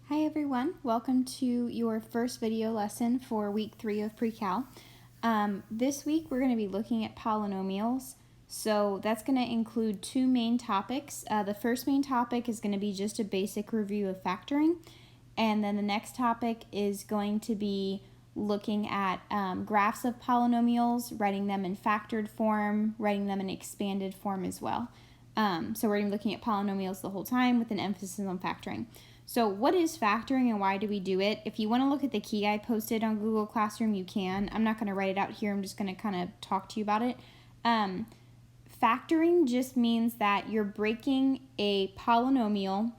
Hi everyone, welcome to your first video lesson for week 3 of Pre-Cal. This week we're going to be looking at polynomials, so that's going to include two main topics. The first main topic is going to be just a basic review of factoring, and then the next topic is going to be looking at graphs of polynomials, writing them in factored form, writing them in expanded form as well. So we're going to be looking at polynomials the whole time with an emphasis on factoring. So what is factoring and why do we do it? If you want to look at the key I posted on Google Classroom, you can. I'm not going to write it out here. I'm just going to kind of talk to you about it. Factoring just means that you're breaking a polynomial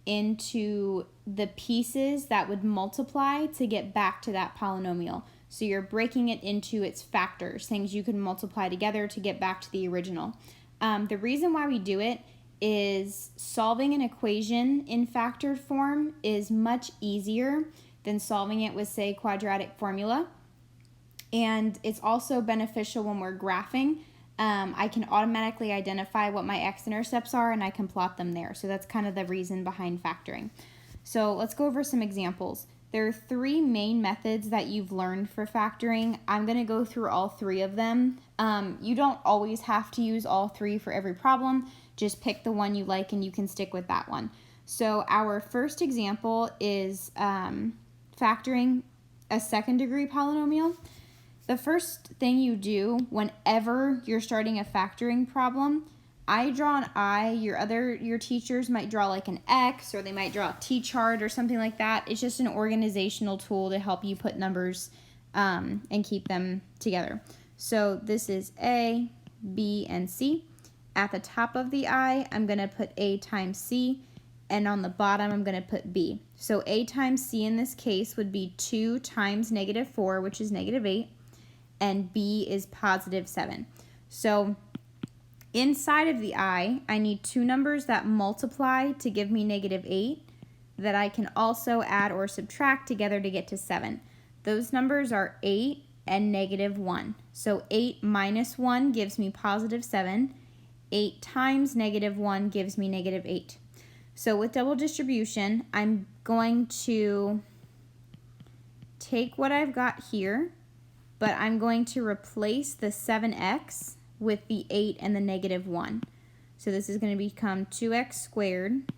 into the pieces that would multiply to get back to that polynomial. So you're breaking it into its factors, things you can multiply together to get back to the original. The reason why we do it is solving an equation in factored form is much easier than solving it with, say, quadratic formula. And it's also beneficial when we're graphing. I can automatically identify what my x-intercepts are and I can plot them there. So that's kind of the reason behind factoring. So let's go over some examples. There are three main methods that you've learned for factoring. I'm going to go through all three of them. You don't always have to use all three for every problem. Just pick the one you like and you can stick with that one. So our first example is factoring a second degree polynomial. The first thing you do whenever you're starting a factoring problem, I draw an I, your teachers might draw like an X, or they might draw a T-chart or something like that. It's just an organizational tool to help you put numbers and keep them together. So this is A, B, and C. At the top of the I, I'm going to put A times C, and on the bottom, I'm going to put B. So A times C in this case would be 2 times -4, which is -8, and B is +7. So inside of the I need two numbers that multiply to give me -8 that I can also add or subtract together to get to 7. Those numbers are 8 and -1. So 8 minus 1 gives me +7. 8 times -1 gives me -8. So with double distribution, I'm going to take what I've got here, but I'm going to replace the 7x with the 8 and the -1. So this is going to become 2x squared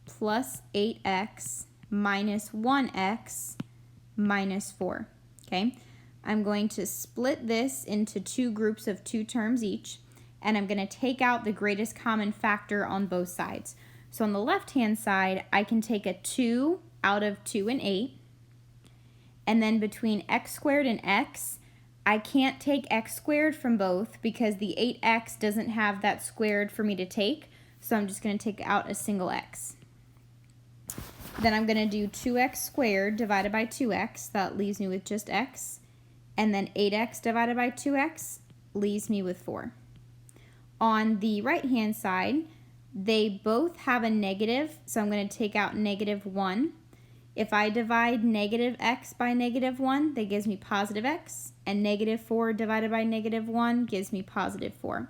plus 8x minus 1x minus 4. Okay, I'm going to split this into two groups of 2 terms each, and I'm going to take out the greatest common factor on both sides. So on the left-hand side, I can take a 2 out of 2 and 8, and then between x squared and x, I can't take x squared from both because the 8x doesn't have that squared for me to take, so I'm just going to take out a single x. Then I'm going to do 2x squared divided by 2x, that leaves me with just x, and then 8x divided by 2x leaves me with 4. On the right-hand side, they both have a negative, so I'm going to take out -1. If I divide -x by -1, that gives me +x, and -4 divided by -1 gives me +4.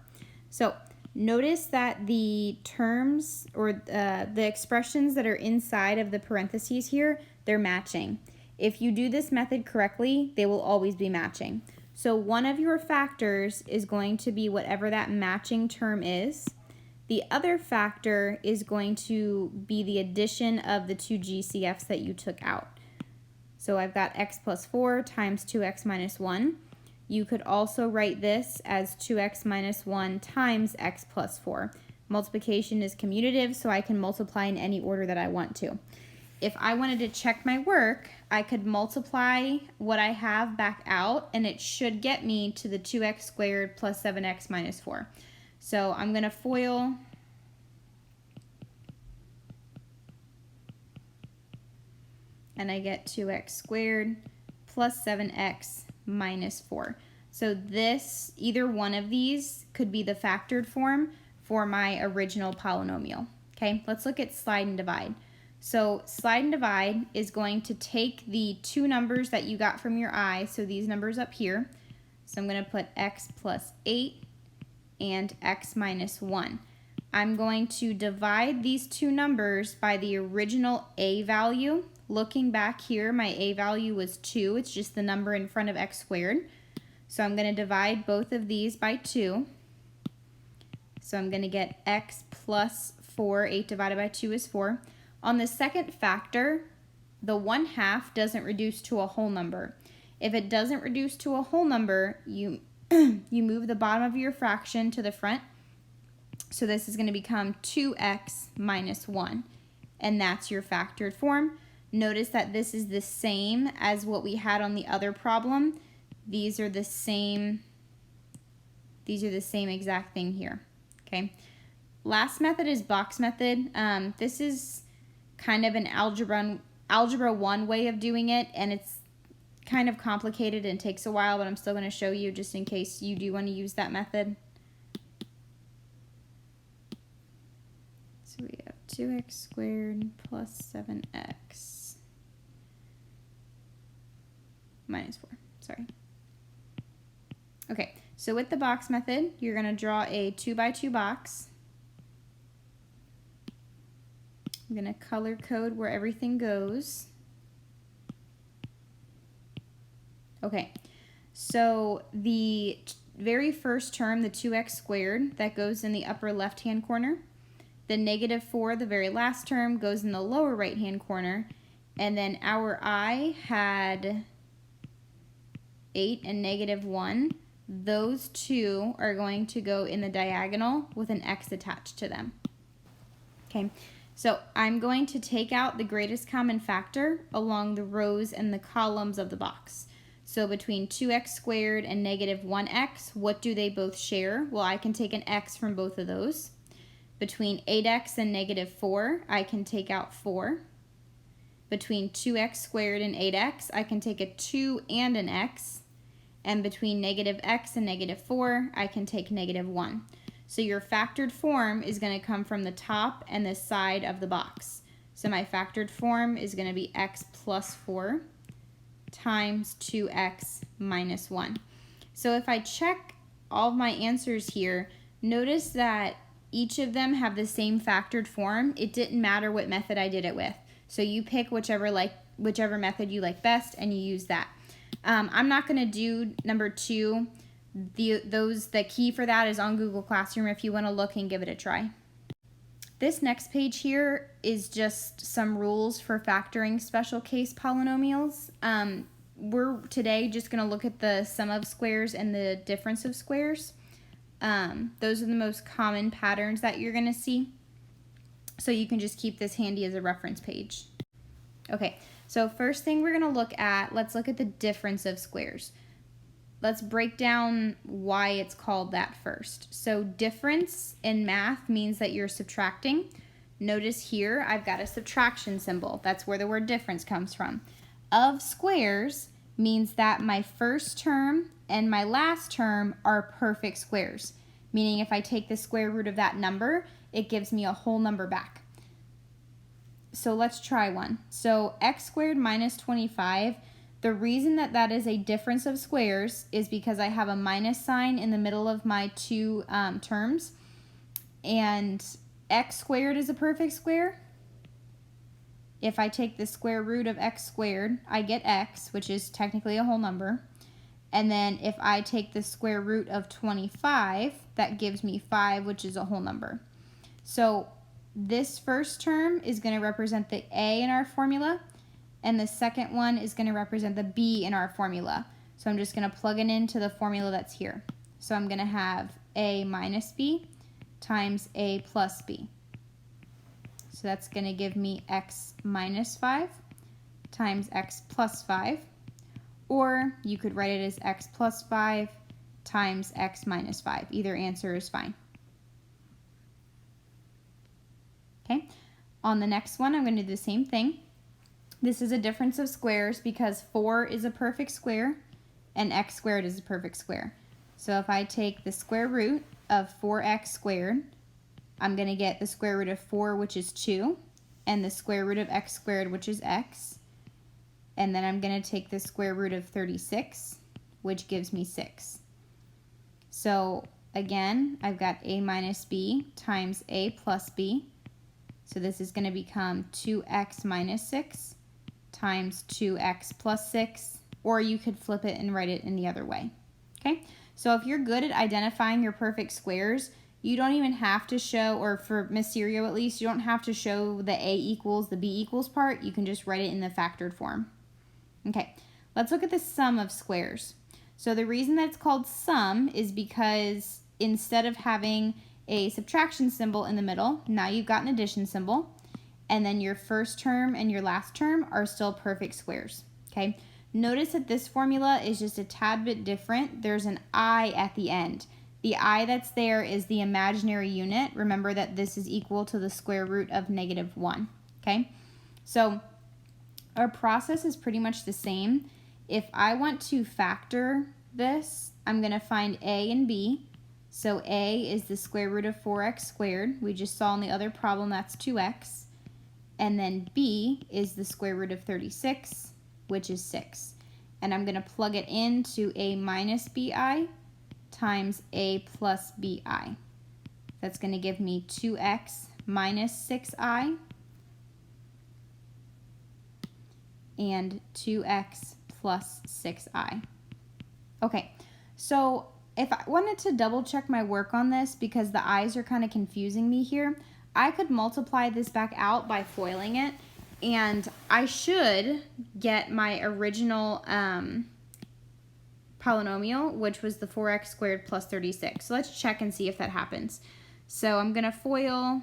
So notice that the terms or the expressions that are inside of the parentheses here, they're matching. If you do this method correctly, they will always be matching. So one of your factors is going to be whatever that matching term is. The other factor is going to be the addition of the two GCFs that you took out. So I've got x plus 4 times 2x minus 1. You could also write this as 2x minus 1 times x plus 4. Multiplication is commutative, so I can multiply in any order that I want to. If I wanted to check my work, I could multiply what I have back out, and it should get me to the 2x squared plus 7x minus 4. So I'm going to FOIL, and I get 2x squared plus 7x minus 4. So this, either one of these could be the factored form for my original polynomial. Okay, let's look at slide and divide. So slide and divide is going to take the two numbers that you got from your I, so these numbers up here. So I'm going to put x plus 8 and x minus 1. I'm going to divide these two numbers by the original a value. Looking back here, my a value was 2. It's just the number in front of x squared. So I'm going to divide both of these by 2. So I'm going to get x plus 4. 8 divided by 2 is 4. On the second factor, the 1/2 doesn't reduce to a whole number. If it doesn't reduce to a whole number, you move the bottom of your fraction to the front. So this is going to become 2x minus 1. And that's your factored form. Notice that this is the same as what we had on the other problem. These are the same exact thing here. Okay. Last method is box method. This is kind of an algebra 1 way of doing it, and it's kind of complicated and takes a while, but I'm still going to show you just in case you do want to use that method. So we have 2x squared plus 7x minus 4. Sorry. Okay, so with the box method, you're going to draw a 2x2 box. I'm going to color code where everything goes. Okay, so the very first term, the 2x squared, that goes in the upper left-hand corner. The -4, the very last term, goes in the lower right-hand corner. And then our I had 8 and -1. Those two are going to go in the diagonal with an x attached to them. Okay, so I'm going to take out the greatest common factor along the rows and the columns of the box. So between 2x squared and -1x, what do they both share? Well, I can take an x from both of those. Between 8x and -4, I can take out 4. Between 2x squared and 8x, I can take a 2 and an x. And between -x and -4, I can take -1. So your factored form is going to come from the top and the side of the box. So my factored form is going to be x plus 4 times 2x minus 1. So if I check all of my answers here, notice that each of them have the same factored form. It didn't matter what method I did it with. So you pick whichever method you like best and you use that. I'm not going to do number 2. The key for that is on Google Classroom if you want to look and give it a try. This next page here is just some rules for factoring special case polynomials. We're today just going to look at the sum of squares and the difference of squares. Those are the most common patterns that you're going to see. So you can just keep this handy as a reference page. Okay, so first thing we're going to look at, let's look at the difference of squares. Let's break down why it's called that first. So difference in math means that you're subtracting. Notice here I've got a subtraction symbol. That's where the word difference comes from. Of squares means that my first term and my last term are perfect squares. Meaning if I take the square root of that number, it gives me a whole number back. So let's try one. So x squared minus 25. The reason that that is a difference of squares is because I have a minus sign in the middle of my two terms. And x squared is a perfect square. If I take the square root of x squared, I get x, which is technically a whole number. And then if I take the square root of 25, that gives me 5, which is a whole number. So this first term is going to represent the a in our formula. And the second one is going to represent the b in our formula. So I'm just going to plug it into the formula that's here. So I'm going to have a minus b times a plus b. So that's going to give me x minus 5 times x plus 5. Or you could write it as x plus 5 times x minus 5. Either answer is fine. Okay, on the next one, I'm going to do the same thing. This is a difference of squares because 4 is a perfect square and x squared is a perfect square. So if I take the square root of 4x squared, I'm going to get the square root of 4, which is 2, and the square root of x squared, which is x. And then I'm going to take the square root of 36, which gives me 6. So again, I've got a minus b times a plus b. So this is going to become 2x minus 6 times 2x plus 6, or you could flip it and write it in the other way. Okay, so if you're good at identifying your perfect squares, you don't even have to show, or for Mysterio at least, you don't have to show the a equals the b equals part. You can just write it in the factored form. Okay, let's look at the sum of squares. So the reason that it's called sum is because instead of having a subtraction symbol in the middle, now you've got an addition symbol, and then your first term and your last term are still perfect squares. Okay, notice that this formula is just a tad bit different. There's an I at the end. The I that's there is the imaginary unit. Remember that this is equal to the square root of -1. Okay, so our process is pretty much the same. If I want to factor this, I'm going to find a and b. So a is the square root of 4x squared. We just saw in the other problem that's 2x. And then b is the square root of 36, which is 6. And I'm going to plug it into a minus bi times a plus bi. That's going to give me 2x minus 6i and 2x plus 6i. Okay, so if I wanted to double check my work on this because the i's are kind of confusing me here, I could multiply this back out by foiling it, and I should get my original polynomial, which was the 4x squared plus 36. So let's check and see if that happens. So I'm going to FOIL.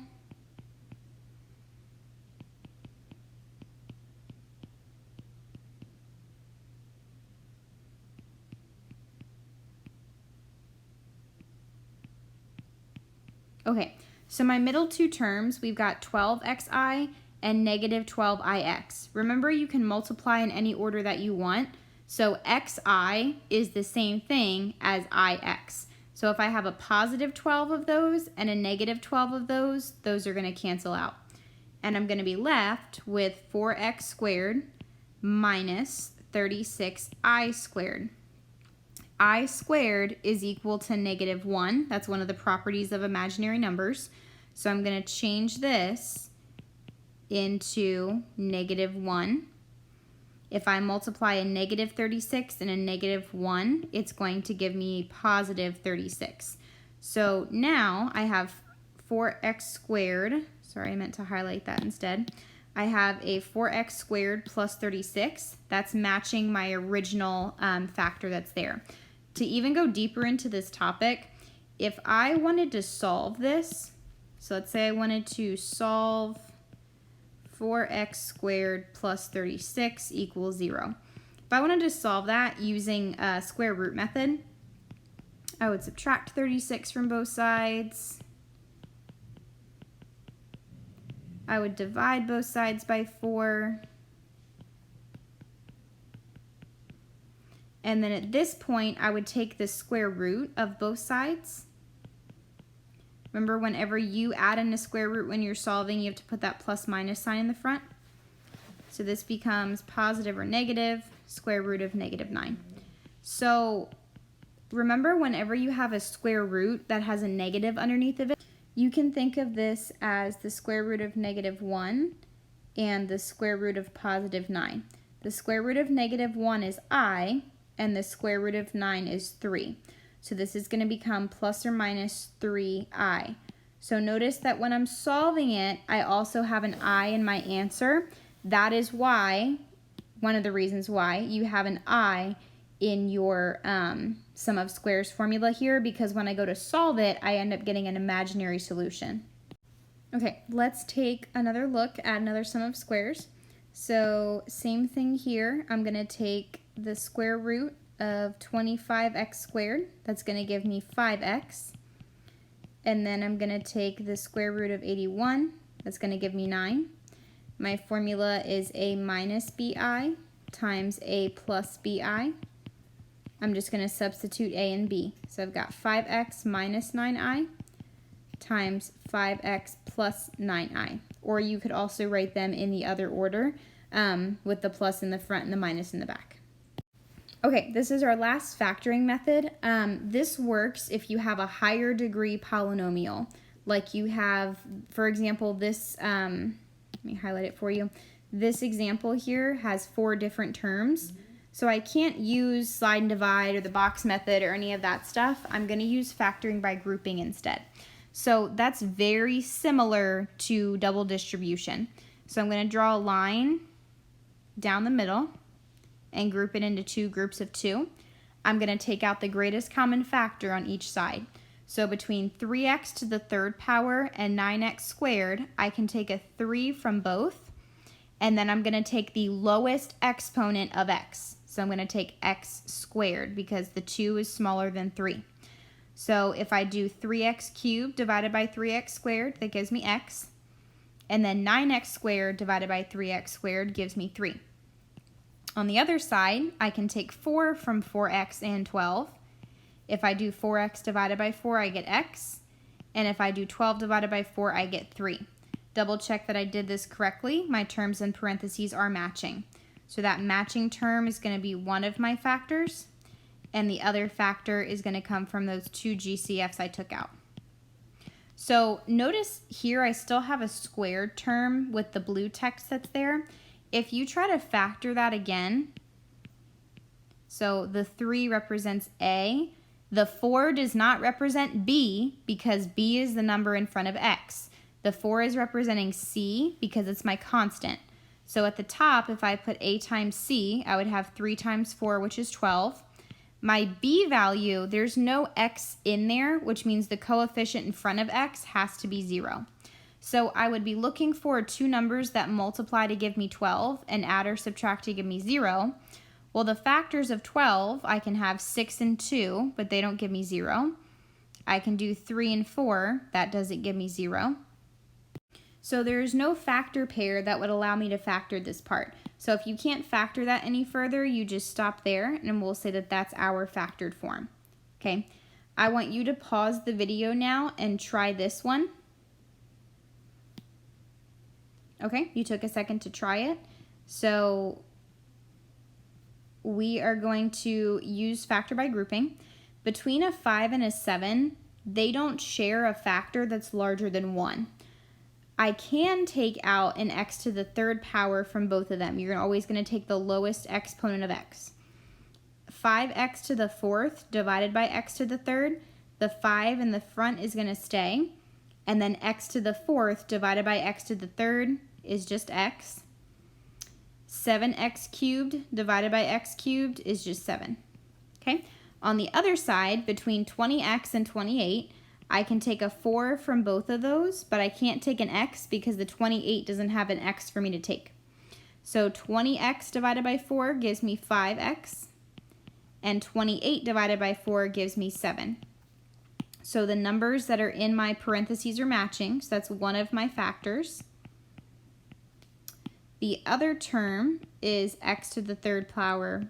Okay, so my middle two terms, we've got 12xi and negative 12ix. Remember, you can multiply in any order that you want. So xi is the same thing as ix. So if I have a positive 12 of those and a negative 12 of those are going to cancel out. And I'm going to be left with 4x squared minus 36i squared. I squared is equal to -1. That's one of the properties of imaginary numbers. So I'm going to change this into -1. If I multiply a negative 36 and a -1, it's going to give me positive 36. So now I have 4x squared. Sorry, I meant to highlight that instead. I have a 4x squared plus 36. That's matching my original factor that's there. To even go deeper into this topic, if I wanted to solve this, so let's say I wanted to solve 4x squared plus 36 equals 0. If I wanted to solve that using a square root method, I would subtract 36 from both sides. I would divide both sides by 4. And then at this point, I would take the square root of both sides. Remember, whenever you add in a square root when you're solving, you have to put that plus minus sign in the front. So this becomes positive or negative square root of -9. So remember, whenever you have a square root that has a negative underneath of it, you can think of this as the square root of -1 and the square root of positive 9. The square root of -1 is I, and the square root of 9 is 3. So this is going to become plus or minus 3i. So notice that when I'm solving it, I also have an I in my answer. That is why, one of the reasons why, you have an I in your sum of squares formula here, because when I go to solve it, I end up getting an imaginary solution. Okay, let's take another look at another sum of squares. So same thing here. I'm going to take the square root of 25x squared. That's going to give me 5x. And then I'm going to take the square root of 81. That's going to give me 9. My formula is a minus bi times a plus bi. I'm just going to substitute a and b. So I've got 5x minus 9i times 5x plus 9i. Or you could also write them in the other order with the plus in the front and the minus in the back. Okay, this is our last factoring method. This works if you have a higher degree polynomial. Like you have, for example, this, let me highlight it for you. This example here has 4 different terms. So I can't use slide and divide or the box method or any of that stuff. I'm going to use factoring by grouping instead. So that's very similar to double distribution. So I'm going to draw a line down the middle and group it into 2 groups of 2. I'm going to take out the greatest common factor on each side. So between 3x to the 3rd power and 9x squared, I can take a 3 from both, and then I'm going to take the lowest exponent of x. So I'm going to take x squared because the 2 is smaller than 3. So if I do 3x cubed divided by 3x squared, that gives me x. And then 9x squared divided by 3x squared gives me 3. On the other side, I can take 4 from 4x and 12. If I do 4x divided by 4, I get x. And if I do 12 divided by 4, I get 3. Double check that I did this correctly. My terms in parentheses are matching. So that matching term is going to be one of my factors, and the other factor is going to come from those 2 GCFs I took out. So notice here I still have a squared term with the blue text that's there. If you try to factor that again, so the 3 represents A, the 4 does not represent B because B is the number in front of X. The 4 is representing C because it's my constant. So at the top, if I put A times C, I would have 3 times 4, which is 12. My B value, there's no X in there, which means the coefficient in front of X has to be 0. So I would be looking for 2 numbers that multiply to give me 12 and add or subtract to give me 0. Well, the factors of 12, I can have 6 and 2, but they don't give me 0. I can do 3 and 4, that doesn't give me 0. So there's no factor pair that would allow me to factor this part. So if you can't factor that any further, you just stop there and we'll say that that's our factored form. Okay, I want you to pause the video now and try this one. Okay, you took a second to try it. So we are going to use factor by grouping. Between a 5 and a 7, they don't share a factor that's larger than 1. I can take out an x to the 3rd power from both of them. You're always going to take the lowest exponent of x. 5x to the 4th divided by x to the 3rd, the 5 in the front is going to stay. And then x to the 4th divided by x to the 3rd is just x. 7x cubed divided by x cubed is just 7. Okay. On the other side, between 20x and 28, I can take a 4 from both of those, but I can't take an x because the 28 doesn't have an x for me to take. So 20x divided by 4 gives me 5x, and 28 divided by 4 gives me 7. So the numbers that are in my parentheses are matching, so that's one of my factors. The other term is x to the 3rd power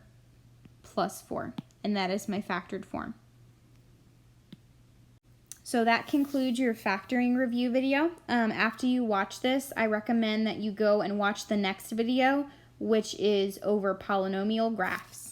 plus 4, and that is my factored form. So that concludes your factoring review video. After you watch this, I recommend that you go and watch the next video, which is over polynomial graphs.